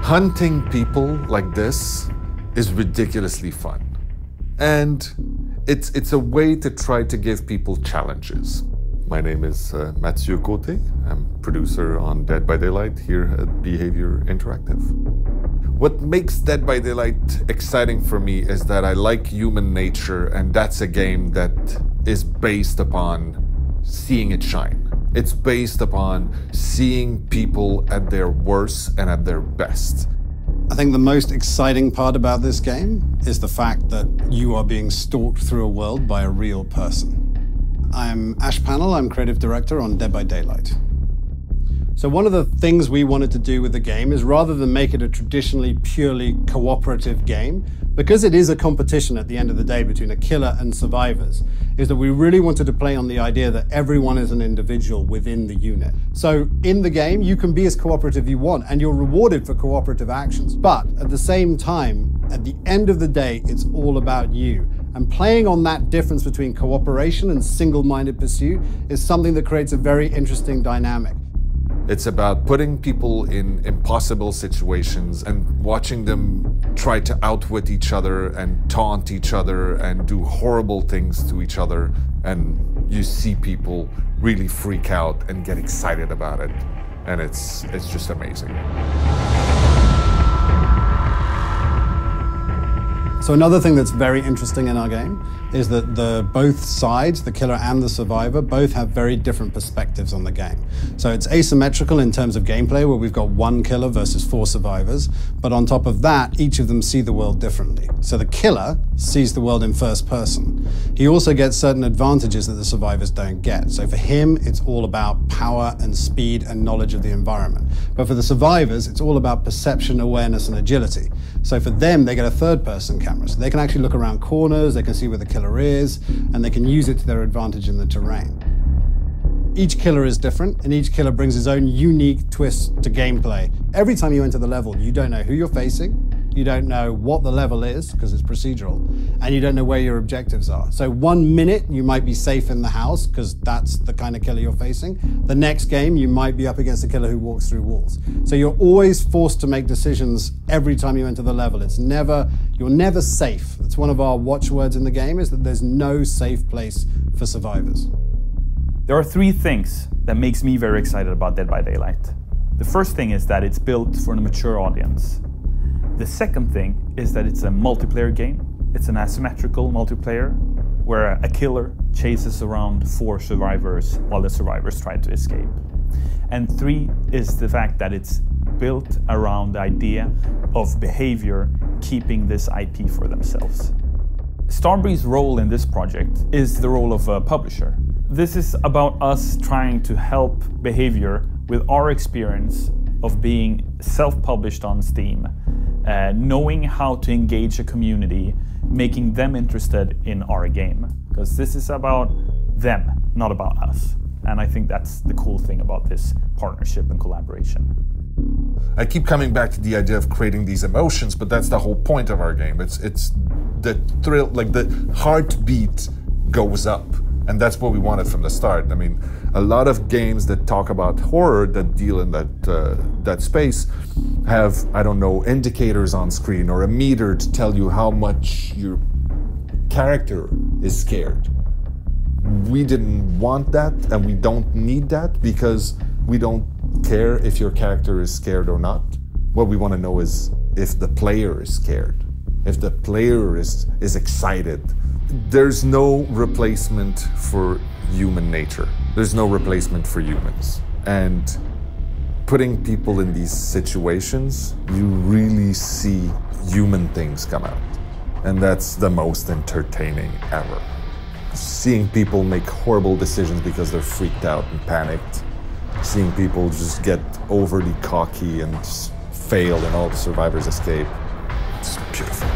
Hunting people like this is ridiculously fun. And it's a way to try to give people challenges. My name is Mathieu Côté. I'm producer on Dead by Daylight here at Behavior Interactive. What makes Dead by Daylight exciting for me is that I like human nature, and that's a game that is based upon seeing it shine. It's based upon seeing people at their worst and at their best. I think the most exciting part about this game is the fact that you are being stalked through a world by a real person. I'm Ash Pannell, I'm creative director on Dead by Daylight. So one of the things we wanted to do with the game is, rather than make it a traditionally purely cooperative game, because it is a competition at the end of the day between a killer and survivors, is that we really wanted to play on the idea that everyone is an individual within the unit. So in the game, you can be as cooperative you want, and you're rewarded for cooperative actions. But at the same time, at the end of the day, it's all about you. And playing on that difference between cooperation and single-minded pursuit is something that creates a very interesting dynamic. It's about putting people in impossible situations and watching them try to outwit each other and taunt each other and do horrible things to each other. And you see people really freak out and get excited about it. And it's just amazing. So another thing that's very interesting in our game is that both sides, the killer and the survivor, both have very different perspectives on the game. So it's asymmetrical in terms of gameplay, where we've got one killer versus 4 survivors, but on top of that, each of them see the world differently. So the killer sees the world in first person. He also gets certain advantages that the survivors don't get. So for him, it's all about power and speed and knowledge of the environment. But for the survivors, it's all about perception, awareness, and agility. So for them, they get a third-person camera. So they can actually look around corners, they can see where the killer is, and they can use it to their advantage in the terrain. Each killer is different, and each killer brings his own unique twist to gameplay. Every time you enter the level, you don't know who you're facing, you don't know what the level is, because it's procedural, and you don't know where your objectives are. So 1 minute, you might be safe in the house, because that's the kind of killer you're facing. The next game, you might be up against a killer who walks through walls. So you're always forced to make decisions every time you enter the level. You're never safe. That's one of our watchwords in the game, is that there's no safe place for survivors. There are 3 things that makes me very excited about Dead by Daylight. The first thing is that it's built for a mature audience. The second thing is that it's a multiplayer game. It's an asymmetrical multiplayer where a killer chases around 4 survivors while the survivors try to escape. And 3 is the fact that it's built around the idea of behavior keeping this IP for themselves. Starbreeze' role in this project is the role of a publisher. This is about us trying to help Behavior with our experience of being self-published on Steam, knowing how to engage a community, making them interested in our game. Because this is about them, not about us. And I think that's the cool thing about this partnership and collaboration. I keep coming back to the idea of creating these emotions, but that's the whole point of our game. It's the thrill, like the heartbeat goes up. And that's what we wanted from the start. I mean, a lot of games that talk about horror, that deal in that space, have, I don't know, indicators on screen or a meter to tell you how much your character is scared. We didn't want that, and we don't need that, because we don't care if your character is scared or not. What we want to know is if the player is scared, if the player is excited. There's no replacement for human nature. There's no replacement for humans. And putting people in these situations, you really see human things come out. And that's the most entertaining ever. Seeing people make horrible decisions because they're freaked out and panicked. Seeing people just get overly cocky and just fail and all the survivors escape. It's beautiful.